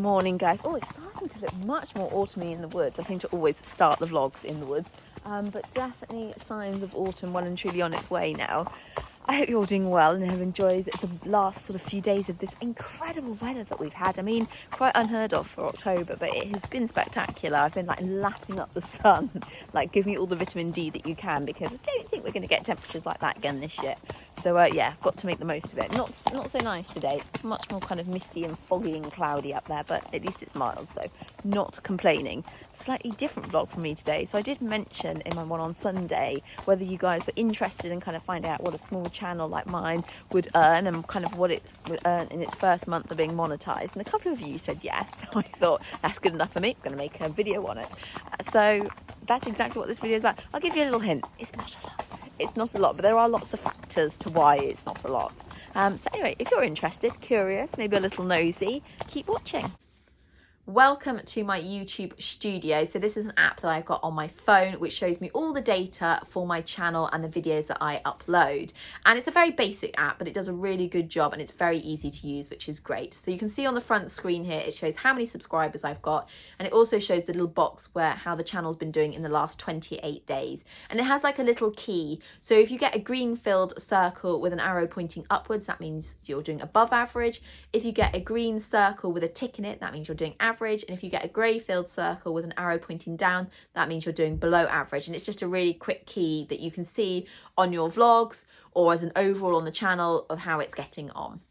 morning, guys. Oh, it's starting to look much more autumny in the woods. I seem to always start the vlogs in the woods, but definitely signs of autumn well and truly on its way now. I hope you're all doing well and have enjoyed the last sort of few days of this incredible weather that we've had. I mean, quite unheard of for October, but it has been spectacular. I've been like lapping up the sun, like give me all the vitamin D that you can, because I don't think we're going to get temperatures like that again this year. So yeah, got to make the most of it. Not so nice today. It's much more kind of misty and foggy and cloudy up there, but at least it's mild, so not complaining. Slightly different vlog for me today. So I did mention in my one on Sunday whether you guys were interested in kind of finding out what a small channel like mine would earn and kind of what it would earn in its first month of being monetized. And a couple of you said yes. So I thought that's good enough for me. I'm going to make a video on it. So that's exactly what this video is about. I'll give you a little hint. It's not a lot. It's not a lot, but there are lots of factors to why it's not a lot. So anyway, if you're interested, curious, maybe a little nosy, keep watching. Welcome to my YouTube studio. So this is an app that I've got on my phone which shows me all the data for my channel and the videos that I upload. And it's a very basic app, but it does a really good job and it's very easy to use, which is great. So you can see on the front screen here, it shows how many subscribers I've got, and it also shows the little box where how the channel's been doing in the last 28 days. And it has like a little key. So if you get a green filled circle with an arrow pointing upwards, that means you're doing above average. If you get a green circle with a tick in it, that means you're doing average. And if you get a grey filled circle with an arrow pointing down, that means you're doing below average. And it's just a really quick key that you can see on your vlogs or as an overall on the channel of how it's getting on.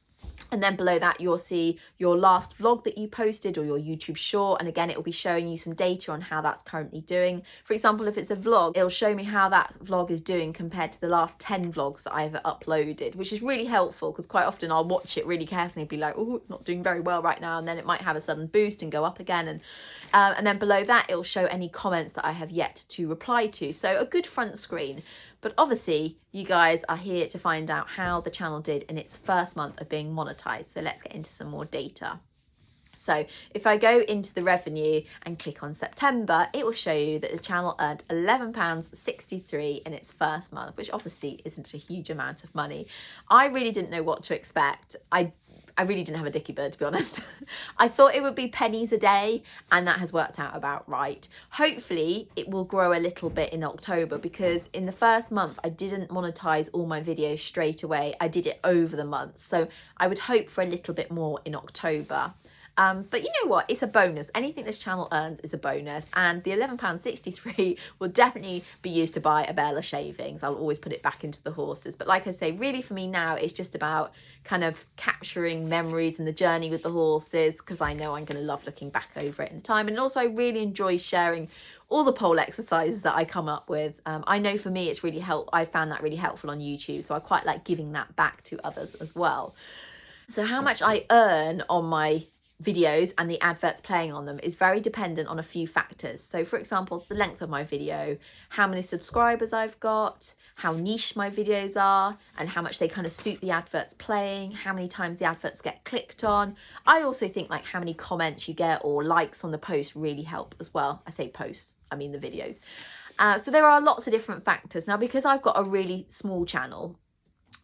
And then below that, you'll see your last vlog that you posted or your YouTube short. And again, it will be showing you some data on how that's currently doing. For example, if it's a vlog, it'll show me how that vlog is doing compared to the last 10 vlogs that I've uploaded, which is really helpful because quite often I'll watch it really carefully and be like, oh, it's not doing very well right now. And then it might have a sudden boost and go up again. And then below that, it'll show any comments that I have yet to reply to. So a good front screen. But obviously, you guys are here to find out how the channel did in its first month of being monetized. So let's get into some more data. So if I go into the revenue and click on September, it will show you that the channel earned £11.63 in its first month, which obviously isn't a huge amount of money. I really didn't know what to expect. I really didn't have a dicky bird, to be honest. I thought it would be pennies a day, and that has worked out about right. Hopefully, it will grow a little bit in October because in the first month, I didn't monetize all my videos straight away. I did it over the month. So I would hope for a little bit more in October. But you know what? It's a bonus. Anything this channel earns is a bonus. And the £11.63 will definitely be used to buy a bale of shavings. I'll always put it back into the horses. But like I say, really for me now, it's just about kind of capturing memories and the journey with the horses, because I know I'm going to love looking back over it in time. And also I really enjoy sharing all the pole exercises that I come up with. I know for me, it's really I found that really helpful on YouTube. So I quite like giving that back to others as well. So how much I earn on my videos and the adverts playing on them is very dependent on a few factors. So for example, the length of my video, how many subscribers I've got, how niche my videos are, and how much they kind of suit the adverts playing, how many times the adverts get clicked on. I also think like how many comments you get or likes on the post really help as well. I say posts, I mean the videos. So there are lots of different factors. Now, because I've got a really small channel,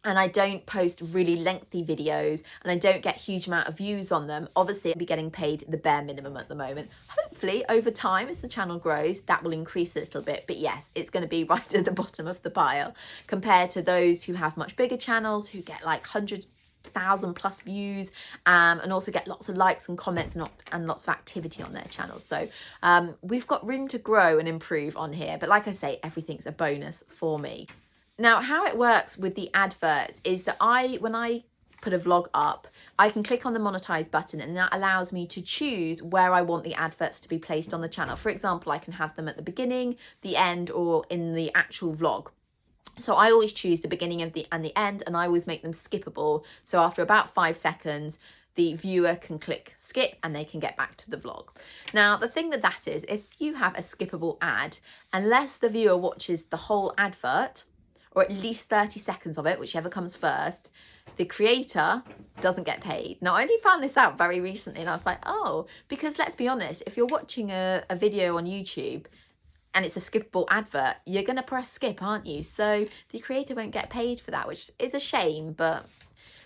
and I don't post really lengthy videos and I don't get a huge amount of views on them, obviously I'll be getting paid the bare minimum at the moment. Hopefully over time, as the channel grows, that will increase a little bit. But yes, it's going to be right at the bottom of the pile compared to those who have much bigger channels, who get like 100,000 plus views and also get lots of likes and comments and lots of activity on their channels. So we've got room to grow and improve on here. But like I say, everything's a bonus for me. Now, how it works with the adverts is that when I put a vlog up, I can click on the monetize button and that allows me to choose where I want the adverts to be placed on the channel. For example, I can have them at the beginning, the end, or in the actual vlog. So I always choose the beginning and the end, and I always make them skippable. So after about 5 seconds, the viewer can click skip and they can get back to the vlog. Now, the thing with that is, if you have a skippable ad, unless the viewer watches the whole advert, or at least 30 seconds of it, whichever comes first, the creator doesn't get paid. Now, I only found this out very recently and I was like, oh, because let's be honest, if you're watching a video on YouTube and it's a skippable advert, you're going to press skip, aren't you? So the creator won't get paid for that, which is a shame, but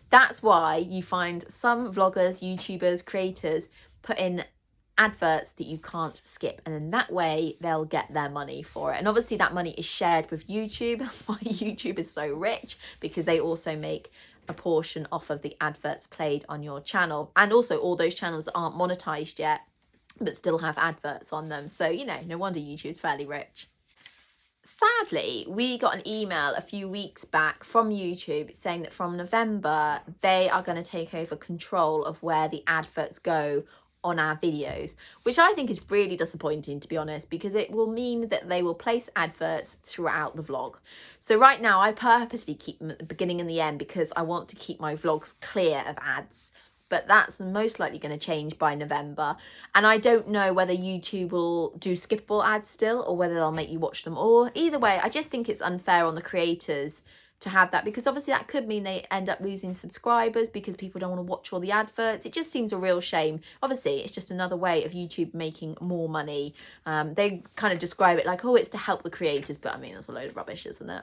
that's why you find some vloggers, YouTubers, creators put in adverts that you can't skip, and then that way they'll get their money for it. And obviously that money is shared with YouTube. That's why YouTube is so rich, because they also make a portion off of the adverts played on your channel, and also all those channels that aren't monetized yet but still have adverts on them. So, you know, no wonder YouTube's fairly rich. Sadly, we got an email a few weeks back from YouTube saying that from November they are going to take over control of where the adverts go on our videos, which I think is really disappointing, to be honest, because it will mean that they will place adverts throughout the vlog. So right now I purposely keep them at the beginning and the end because I want to keep my vlogs clear of ads, but that's most likely going to change by November. And I don't know whether YouTube will do skippable ads still, or whether they'll make you watch them all. Either way, I just think it's unfair on the creators to have that, because obviously that could mean they end up losing subscribers because people don't want to watch all the adverts. It just seems a real shame. Obviously it's just another way of YouTube making more money. They kind of describe it like, oh, it's to help the creators, but I mean, that's a load of rubbish, isn't it?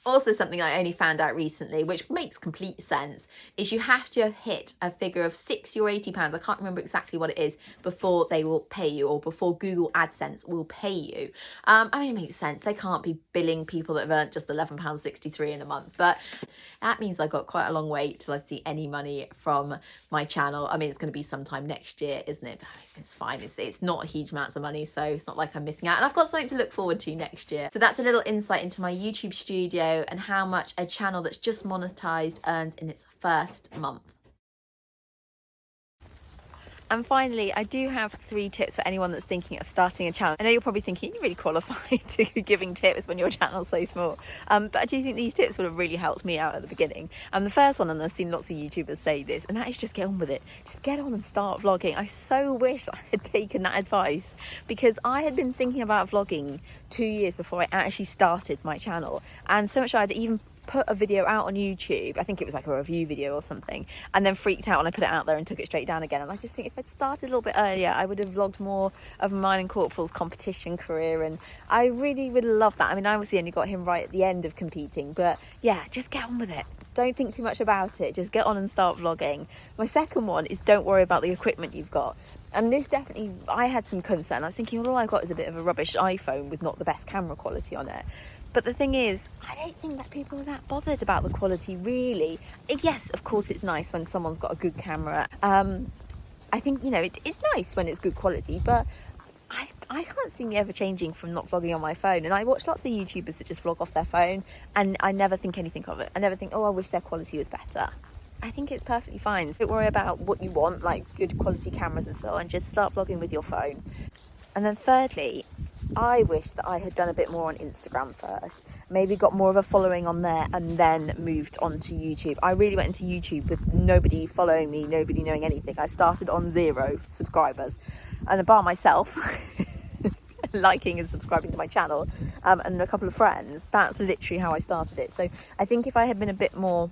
Also, something I only found out recently, which makes complete sense, is you have to have hit a figure of £60 or £80, I can't remember exactly what it is, before they will pay you, or before Google AdSense will pay you. I mean, it makes sense. They can't be billing people that have earned just £11.63 in a month, but that means I've got quite a long wait till I see any money from my channel. I mean, it's going to be sometime next year, isn't it? But it's fine. It's not huge amounts of money, so it's not like I'm missing out. And I've got something to look forward to next year. So that's a little insight into my YouTube studio and how much a channel that's just monetized earns in its first month. And finally, I do have 3 tips for anyone that's thinking of starting a channel. I know you're probably thinking, you're really qualified to be giving tips when your channel's so small. But I do think these tips would have really helped me out at the beginning. And the first one, and I've seen lots of YouTubers say this, and that is just get on with it. Just get on and start vlogging. I so wish I had taken that advice, because I had been thinking about vlogging 2 years before I actually started my channel. And so much I'd even put a video out on YouTube, I think it was like a review video or something, and then freaked out when I put it out there and took it straight down again. And I just think if I'd started a little bit earlier, I would have vlogged more of mine and Corporal's competition career, and I really would love that. I mean, I obviously only got him right at the end of competing, but yeah, just get on with it. Don't think too much about it, just get on and start vlogging. My second one is don't worry about the equipment you've got. And this definitely, I had some concern. I was thinking, well, all I've got is a bit of a rubbish iPhone with not the best camera quality on it. But the thing is, I don't think that people are that bothered about the quality, really. Yes, of course, it's nice when someone's got a good camera. I think, you know, it's nice when it's good quality, but I can't see me ever changing from not vlogging on my phone. And I watch lots of YouTubers that just vlog off their phone, and I never think anything of it. I never think, oh, I wish their quality was better. I think it's perfectly fine. So don't worry about what you want, like good quality cameras and so on. Just start vlogging with your phone. And then thirdly, I wish that I had done a bit more on Instagram first, maybe got more of a following on there, and then moved on to YouTube. I really went into YouTube with nobody following me, nobody knowing anything. I started on 0 subscribers, and bar myself liking and subscribing to my channel, and a couple of friends. That's literally how I started it. So I think if I had been a bit more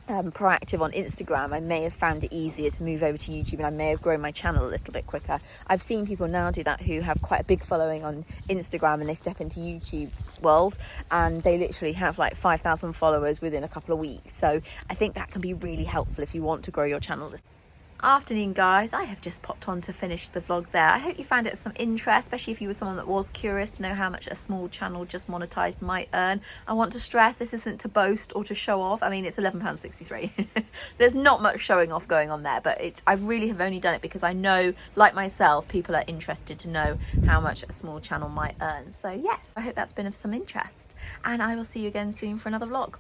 proactive on Instagram, I may have found it easier to move over to YouTube, and I may have grown my channel a little bit quicker. I've seen people now do that who have quite a big following on Instagram, and they step into YouTube world and they literally have like 5,000 followers within a couple of weeks. So I think that can be really helpful if you want to grow your channel. Afternoon guys, I have just popped on to finish the vlog there. I hope you found it of some interest, especially if you were someone that was curious to know how much a small channel just monetized might earn. I want to stress this isn't to boast or to show off. I mean, it's £11.63. There's not much showing off going on there, but I really have only done it because I know, like myself, people are interested to know how much a small channel might earn. So yes, I hope that's been of some interest, and I will see you again soon for another vlog.